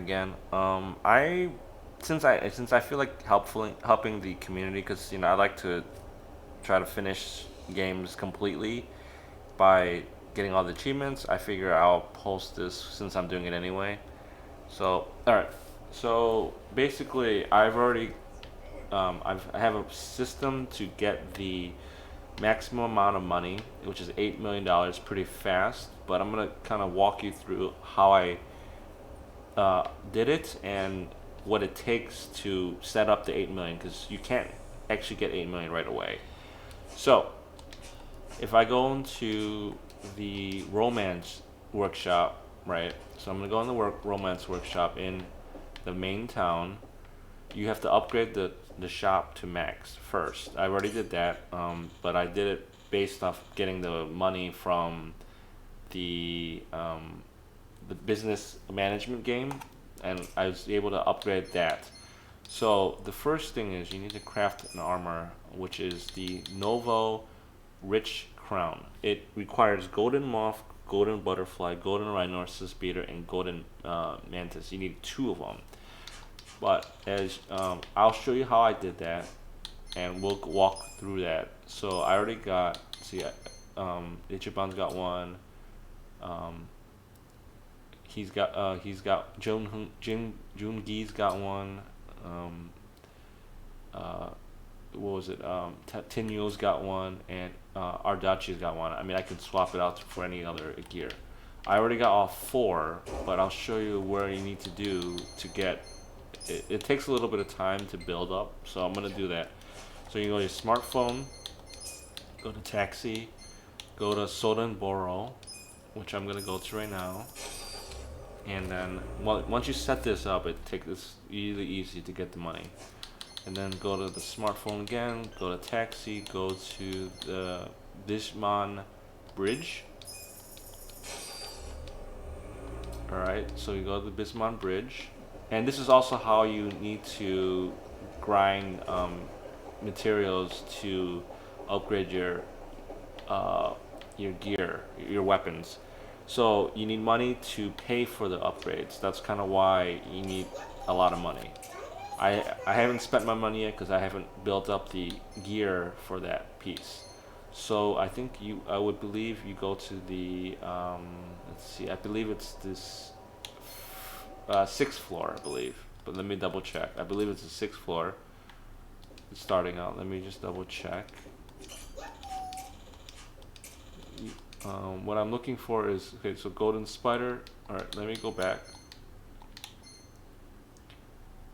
again. I since I feel like helping the community because I like to try to finish games completely by getting all the achievements. I figure I'll post this since I'm doing it anyway. So all right. So basically, I have a system to get the maximum amount of money, which is $8 million, pretty fast. But I'm gonna kind of walk you through how I did it and what it takes to set up the 8 million because you can't actually get 8 million right away. So if I go into the romance workshop, right? So I'm gonna go in the romance workshop in the main town. You have to upgrade the shop to max first. I already did that, but I did it based off getting the money from the um, the business management game, and I was able to upgrade that. So the first thing is you need to craft an armor, which is the Novo Rich Crown. It requires golden moth, golden butterfly, golden rhinoceros beater, and golden mantis. You need two of them. But as I'll show you how I did that, and we'll walk through that. So I already got. See, Ichiban's got one. Um, he's got Jungi's got one. Um, uh, what was it? Tinyu's got one, and Ardachi's got one. I mean, I can swap it out for any other gear. I already got all four, but I'll show you where you need to do to get. It takes a little bit of time to build up, so I'm gonna do that. So you go to your smartphone, go to taxi, go to Soden Boro, which I'm gonna go to right now. And then once you set this up, it takes this really easy to get the money. And then go to the smartphone again, go to taxi, go to the Bisman Bridge. Alright, so you go to the Bisman Bridge. And this is also how you need to grind materials to upgrade your gear, your weapons. So you need money to pay for the upgrades. That's kind of why you need a lot of money. I haven't spent my money yet because I haven't built up the gear for that piece. So I think I would believe you go to the let's see, I believe it's this sixth floor, I believe. But let me double check. I believe it's the sixth floor. It's starting out. Let me just double check. What I'm looking for is okay. So golden spider. All right, let me go back.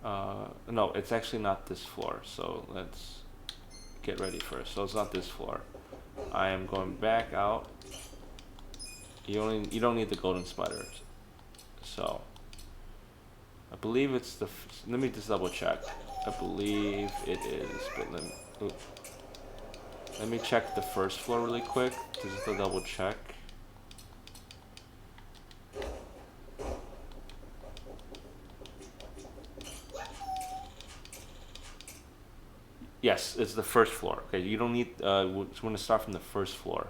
No, it's actually not this floor. So let's get ready first. So it's not this floor. I am going back out. You don't need the golden spiders. So I believe it's let me just double check. I believe it is, but let me check the first floor really quick, just to double check. Yes, it's the first floor. Okay, you don't need. We're going to start from the first floor,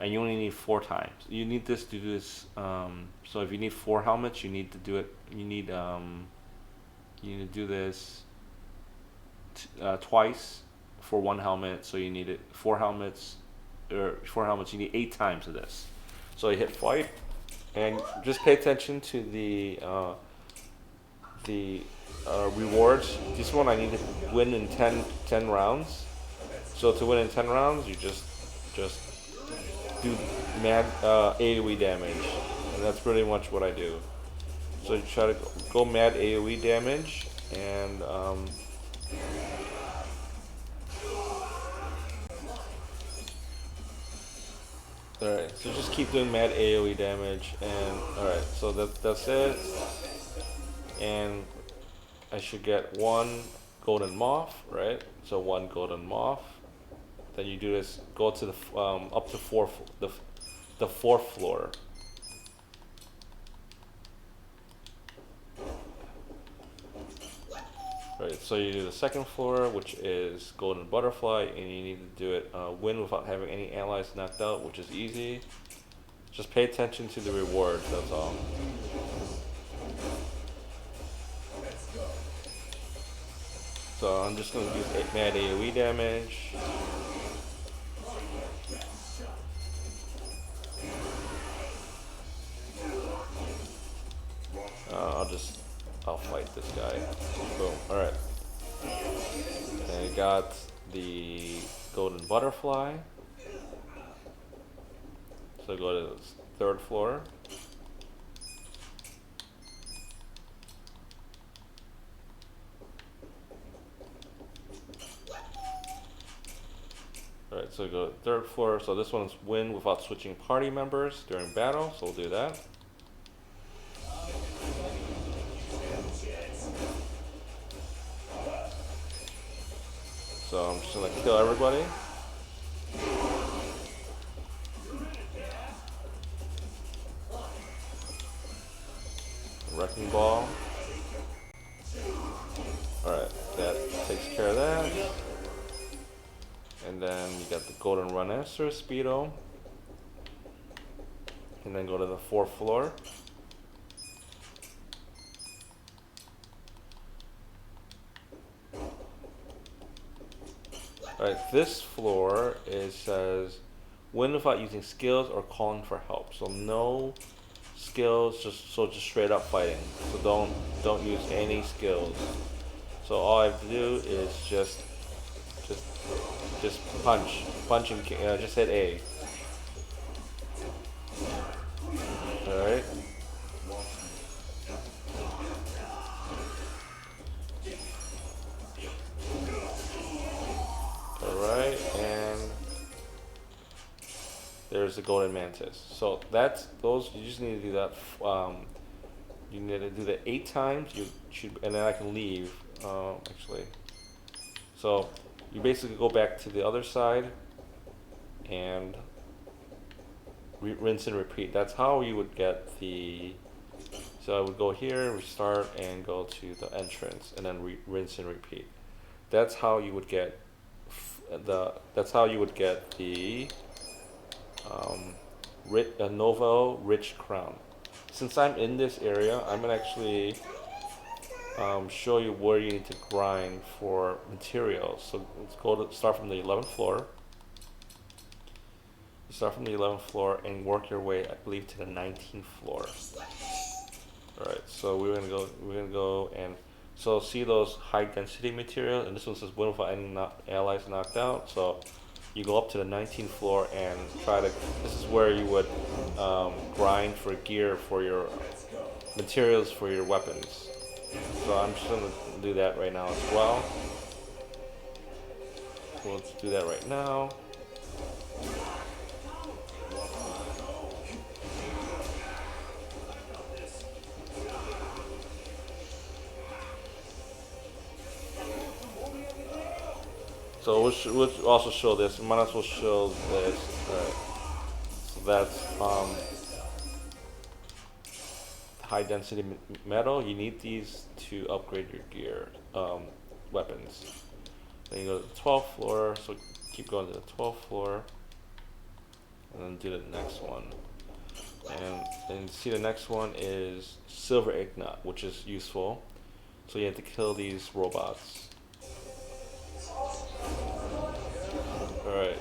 and you only need 4 times. You need this to do this. So if you need 4 helmets, you need to do it. You need to do this twice for 1 helmet. So you need it 4 helmets, or 4 helmets. You need 8 times of this. So you hit fight, and just pay attention to the rewards. This one I need to win in 10 rounds. So to win in 10 rounds, you just do mad AoE damage, and that's pretty much what I do. So you try to go mad AoE damage, and alright, so just keep doing mad AoE damage, and alright, so that's it. And I should get 1 golden moth, right? So 1 golden moth. Then you do this. Go to the up to the fourth floor. Right. So you do the second floor, which is golden butterfly, and you need to do it win without having any allies knocked out, which is easy. Just pay attention to the rewards. That's all. So I'm just gonna use mad AoE damage. I'll fight this guy. Boom. Alright. And I got the golden butterfly. So go to the third floor. Alright, so go to the third floor. So this one's win without switching party members during battle. So we'll do that. So I'm just gonna kill everybody. Wrecking ball. Alright, that takes care of that. And then you got the golden rhinoceros speedo. And then go to the fourth floor. Alright, this floor says win without using skills or calling for help. So no skills, just straight up fighting. So don't use any skills. So all I have to do is just punch and just hit A. All right. Alright, and there's the golden mantis. So those you just need to do that. You need to do that 8 times. You should, and then I can leave. Actually, so you basically go back to the other side and rinse and repeat. That's how you would get the. So I would go here, restart, and go to the entrance, and then rinse and repeat. That's how you would get the Novo Rich Crown. Since I'm in this area, I'm gonna actually show you where you need to grind for materials. So let's start from the 11th floor. You start from the 11th floor and work your way, I believe, to the 19th floor. All right, so we're gonna go and. So see those high density materials, and this one says win without any allies knocked out. So you go up to the 19th floor and try to. This is where you would grind for gear for your materials for your weapons. So I'm just gonna do that right now as well. So let's do that right now. So we'll also show this. We might as well show this. So that's high density metal. You need these to upgrade your gear, weapons. Then you go to the 12th floor. So keep going to the 12th floor, and then do the next one. And see the next one is silver ignite, which is useful. So you have to kill these robots. Alright,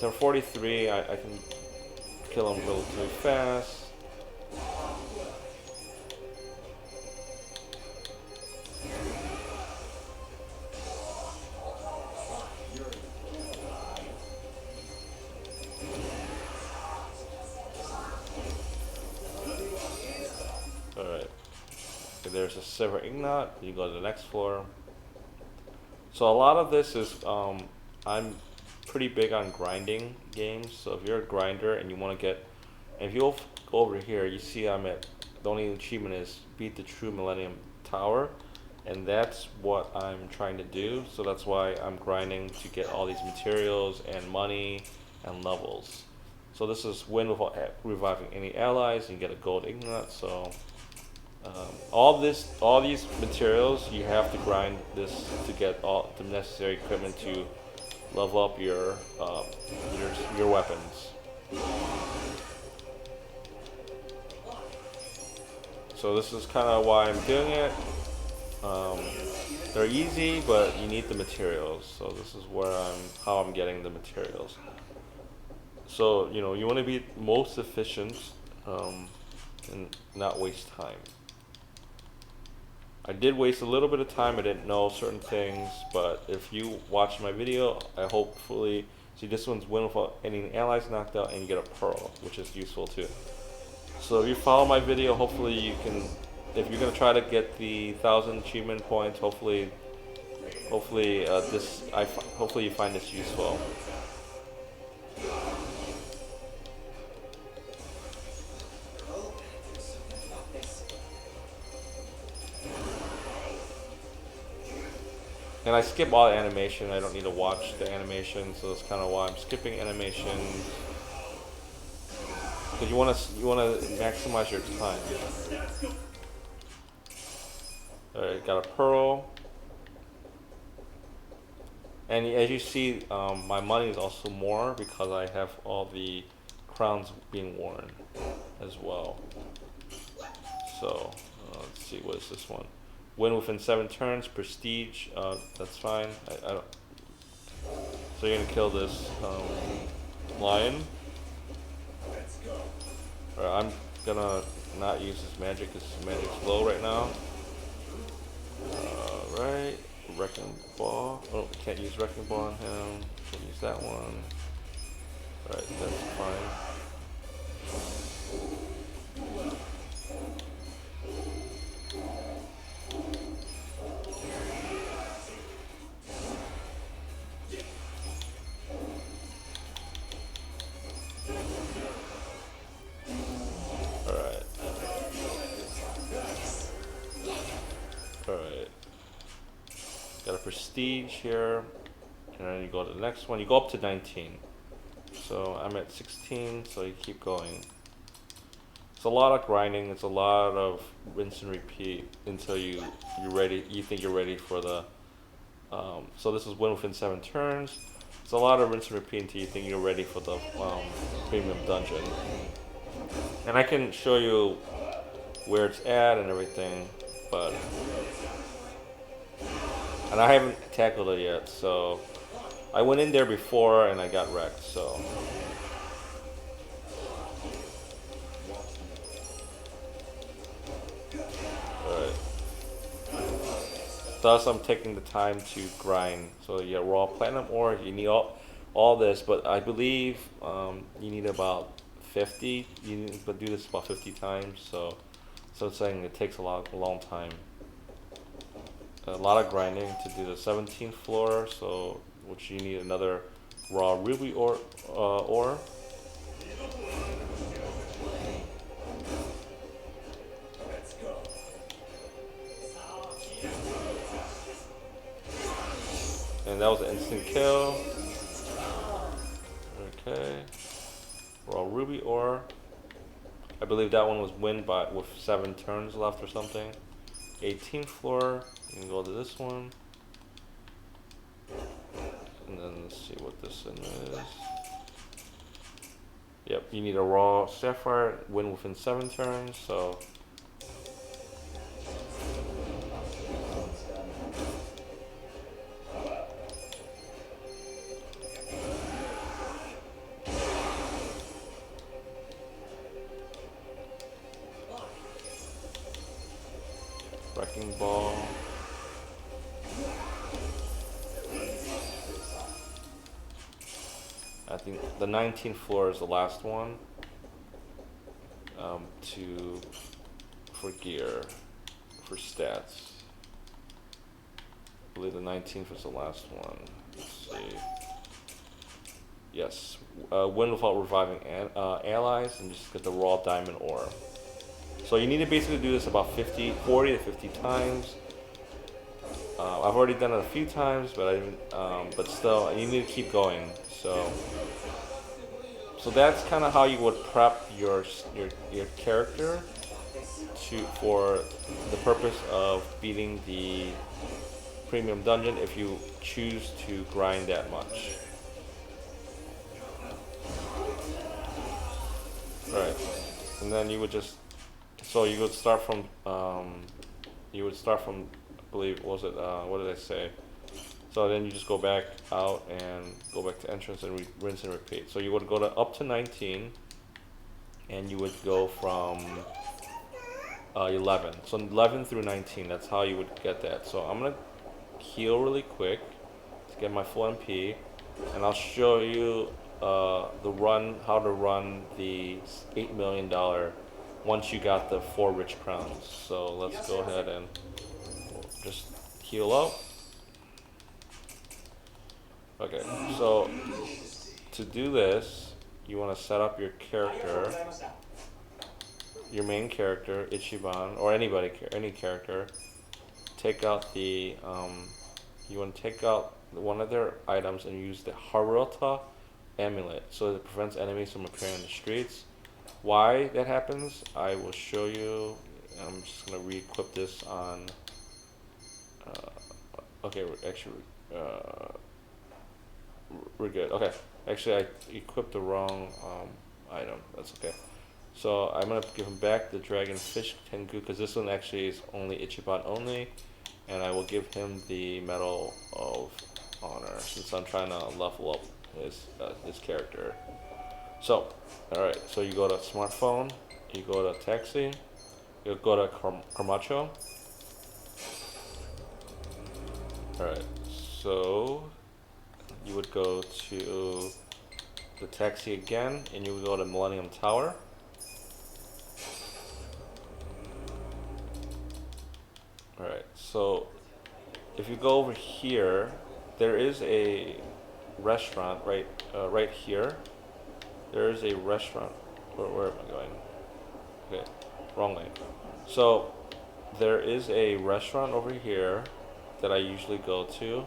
they're 43, I can kill them relatively fast. Alright, okay, there's a silver ignite, you go to the next floor. So a lot of this is, I'm pretty big on grinding games. So if you're a grinder and you want to get, and if you go over here, you see the only achievement is beat the true Millennium Tower. And that's what I'm trying to do. So that's why I'm grinding to get all these materials and money and levels. So this is win without reviving any allies and get a gold ignite. So all these materials, you have to grind this to get all the necessary equipment to level up your weapons. So this is kind of why I'm doing it. Um, they're easy, but you need the materials. So this is how I'm getting the materials. So you want to be most efficient, um, and not waste time. I did waste a little bit of time. I didn't know certain things, but if you watch my video, I hopefully see this one's win without any allies knocked out, and you get a pearl, which is useful too. So if you follow my video, hopefully you can. If you're gonna try to get the 1,000 achievement points, hopefully hopefully you find this useful. And I skip all the animation. I don't need to watch the animation, so that's kind of why I'm skipping animation. Because you wanna maximize your time. Alright, got a pearl. And as you see, my money is also more because I have all the crowns being worn as well. So let's see, what is this one? Win within 7 turns, prestige. That's fine. I don't. So you're gonna kill this lion. Alright, I'm gonna not use his magic because his magic's low right now. Right, wrecking ball. Oh, can't use wrecking ball on him. Can't use that one. Alright, that's fine. Alright. Got a prestige here. And then you go to the next one. You go up to 19. So I'm at 16, so you keep going. It's a lot of grinding. It's a lot of rinse and repeat until you're ready. You think you're ready for the. So this is win within 7 turns. It's a lot of rinse and repeat until you think you're ready for the premium dungeon. And I can show you where it's at and everything, and I haven't tackled it yet. So I went in there before and I got wrecked. So. Thus, I'm taking the time to grind. So you get raw platinum ore. You need all this, but I believe you need about 50. You need to do this about 50 times. So it's saying it takes a long time. A lot of grinding to do the 17th floor. So which you need another raw ruby ore. And that was an instant kill. Okay. Raw ruby ore. I believe that one was win with 7 turns left or something. 18th floor. You can go to this one. And then let's see what this one is. Yep, you need a raw sapphire. Win within 7 turns. So. Wrecking ball. I think the 19th floor is the last one. For gear, for stats. I believe the 19th was the last one. Let's see. Yes, win without reviving allies, and just get the raw diamond ore. So you need to basically do this about 40 to 50 times. I've already done it a few times, but I didn't. But still, you need to keep going. So that's kind of how you would prep your character for the purpose of beating the premium dungeon if you choose to grind that much. Right, and then you would just. So you would start from believe, was it, what did I say? So then you just go back out and go back to entrance and rinse and repeat. So you would go to up to 19, and you would go from 11. So 11 through 19, that's how you would get that. So I'm gonna heal really quick to get my full MP, and I'll show you how to run the $8 million once you got the 4 rich crowns. So let's go ahead and just heal up. Okay, so to do this, you want to set up your character, your main character, Ichiban, or any character. Take out the, you want to take out one of their items and use the Harota amulet, so it prevents enemies from appearing in the streets. Why that happens, I will show you. I'm just gonna re-equip this on. Okay, we're good. Okay, actually I equipped the wrong item. That's okay. So I'm gonna give him back the Dragon Fish Tengu, because this one actually is only Ichiban only, and I will give him the Medal of Honor since I'm trying to level up his character. So, all right. So you go to smartphone, you go to taxi, you go to Camacho. All right. So you would go to the taxi again, and you would go to Millennium Tower. Alright, so if you go over here, there is a restaurant right here. There is a restaurant. Where am I going? Okay, wrong way. So there is a restaurant over here that I usually go to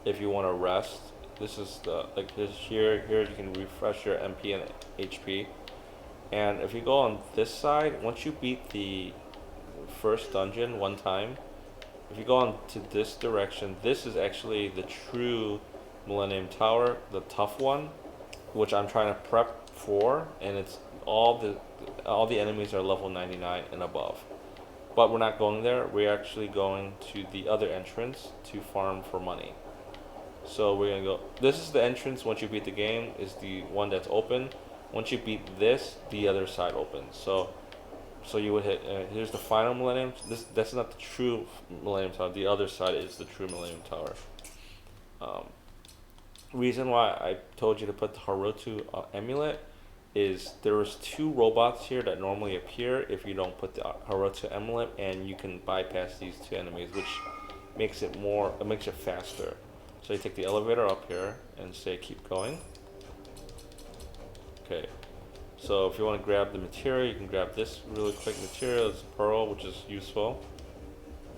if you want to rest. This is here you can refresh your MP and HP. And if you go on this side, once you beat the first dungeon one time, if you go on to this direction, this is actually the true Millennium Tower, the tough one, which I'm trying to prep for, and it's all the enemies are level 99 and above. But we're not going there. We're actually going to the other entrance to farm for money. So we're gonna go. This is the entrance. Once you beat the game, is the one that's open. Once you beat this, the other side opens. So you would hit. Here's the final Millennium. That's not the true Millennium Tower. The other side is the true Millennium Tower. Reason why I told you to put the Haruto amulet is there was 2 robots here that normally appear if you don't put the Haruto amulet, and you can bypass these 2 enemies, which makes it faster. So you take the elevator up here and say keep going. Okay. So if you want to grab the material, you can grab this really quick material. It's a pearl, which is useful.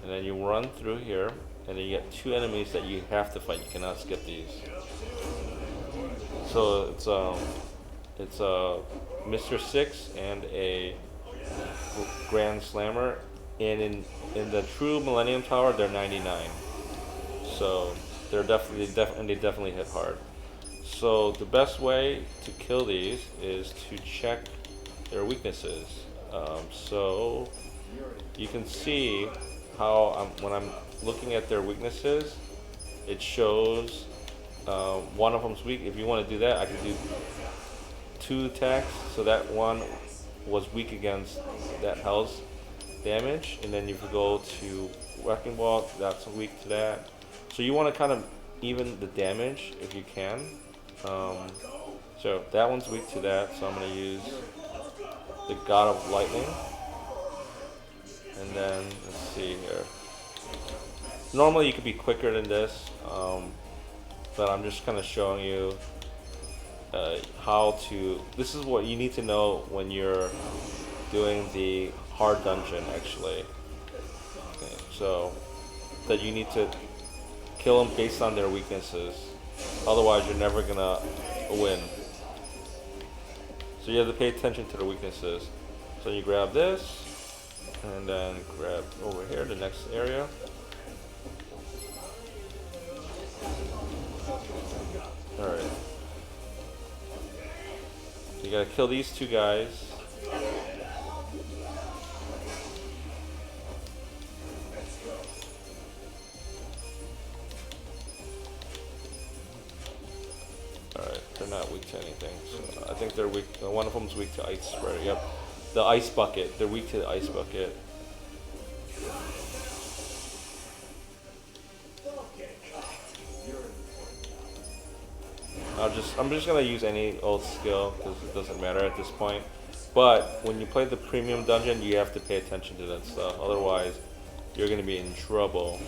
And then you run through here, and then you get 2 enemies that you have to fight. You cannot skip these. So it's a Mr. Six and a Grand Slammer. And in the true Millennium Tower, they're 99. So they definitely hit hard. So the best way to kill these is to check their weaknesses. So you can see how when I'm looking at their weaknesses, it shows one of them's weak. If you want to do that, I can do 2 attacks. So that one was weak against that health damage, and then if you go to Wrecking Ball, that's weak to that. So you want to kind of even the damage if you can. So that one's weak to that, so I'm going to use the God of Lightning. And then, let's see here. Normally you could be quicker than this, but I'm just kind of showing you how to... This is what you need to know when you're doing the hard dungeon, actually. Okay, so that you need to kill them based on their weaknesses. Otherwise, you're never gonna win. So you have to pay attention to the weaknesses. So you grab this, and then grab over here, the next area. Alright. You gotta kill these 2 guys. weak to anything. So I think they're weak. One of them's weak to ice spray. Yep, the ice bucket. They're weak to the ice bucket. I'm just gonna use any old skill because it doesn't matter at this point. But when you play the premium dungeon, you have to pay attention to that stuff. Otherwise, you're gonna be in trouble.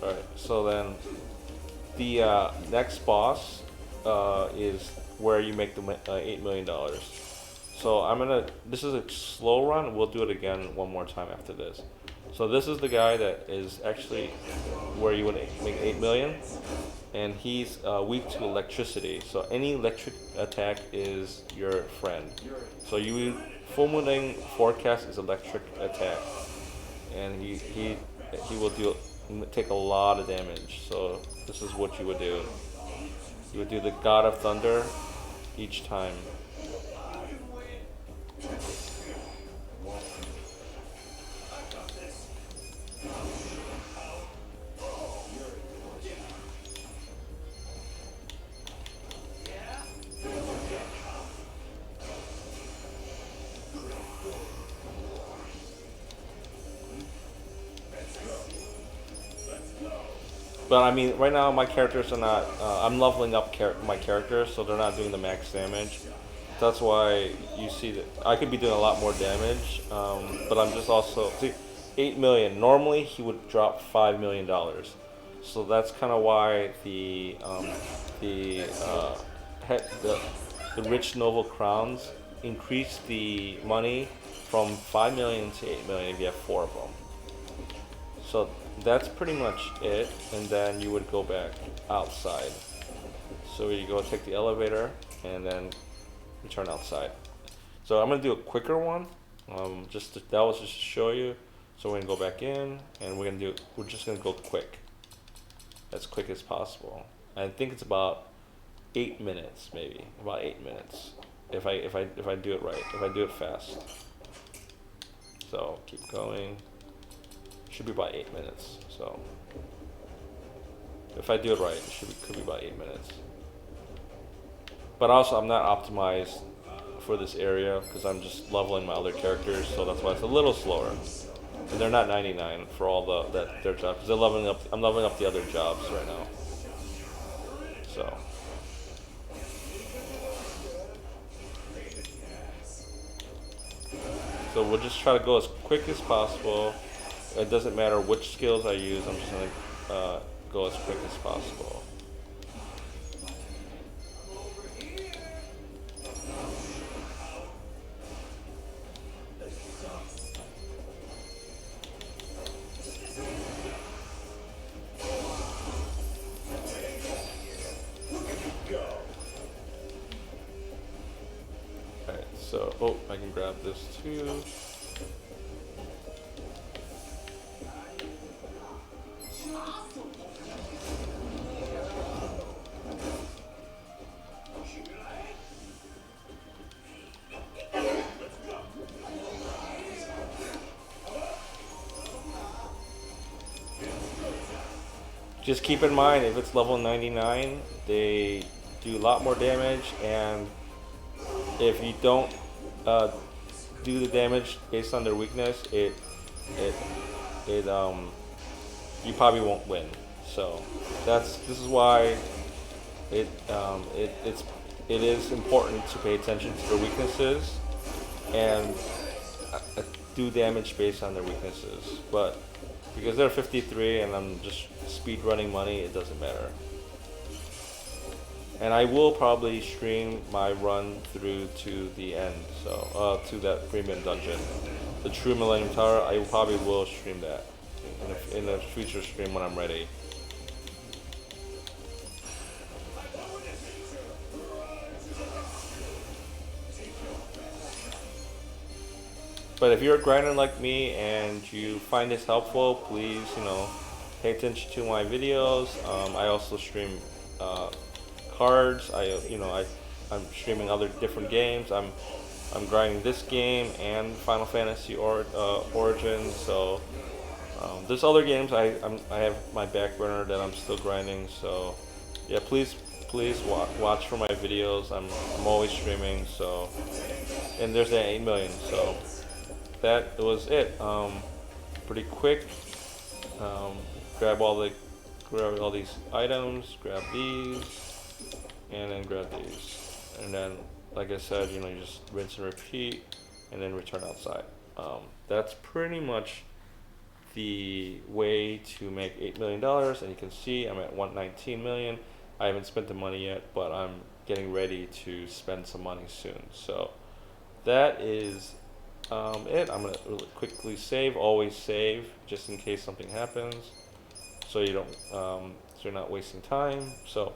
Alright, so then the next boss is where you make the $8 million. So this is a slow run, we'll do it again one more time after this. So this is the guy that is actually where you want to make 8 million, and he's weak to electricity. So any electric attack is your friend. So full mooning forecast is electric attack, and he will take a lot of damage. So this is what you would do. You would do the God of Thunder each time. But I mean, right now my characters are not. I'm leveling up my characters, so they're not doing the max damage. That's why you see that I could be doing a lot more damage. But I'm just also see, 8 million. Normally he would drop $5 million, so that's kind of why the rich noble crowns increase the money from 5 million to 8 million if you have 4 of them. So that's pretty much it, and then you would go back outside. So you go take the elevator and then return outside. So I'm gonna do a quicker one. That was just to show you. So we're gonna go back in, and we're just gonna go quick, as quick as possible. I think it's about 8 minutes, maybe about 8 minutes, if I do it right, if I do it fast. So keep going. Should be about 8 minutes. So if I do it right, could be about 8 minutes. But also, I'm not optimized for this area because I'm just leveling my other characters, so that's why it's a little slower. And they're not 99 for all their jobs. They're leveling up. I'm leveling up the other jobs right now. So we'll just try to go as quick as possible. It doesn't matter which skills I use. I'm just gonna go as quick as possible. Alright, so I can grab this too. Just keep in mind, if it's level 99, they do a lot more damage, and if you don't do the damage based on their weakness, you probably won't win. So this is why it is important to pay attention to their weaknesses and do damage based on their weaknesses. But because they're 53 and I'm just speed running money, it doesn't matter. And I will probably stream my run through to the end, so to that premium dungeon, the True Millennium Tower. I probably will stream that in a future stream when I'm ready. But if you're a grinder like me and you find this helpful, please, pay attention to my videos. I also stream cards. I'm streaming other different games. I'm I'm grinding this game and Final Fantasy Origins. So there's other games I have my back burner that I'm still grinding. So yeah, please watch for my videos. I'm always streaming. So and there's that 8 million. So that was it. Pretty quick. Um, grab all the grab all these items. Grab these and then grab these, and then like I said, you just rinse and repeat, and then return outside. That's pretty much the way to make $8 million, and you can see I'm at 119 million. I haven't spent the money yet, but I'm getting ready to spend some money soon. So that is it. I'm gonna really quickly save. Always save, just in case something happens, so you don't, so you're not wasting time. So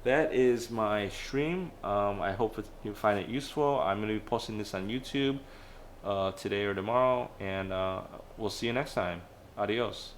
that is my stream. I hope you find it useful. I'm gonna be posting this on YouTube today or tomorrow, and we'll see you next time. Adios.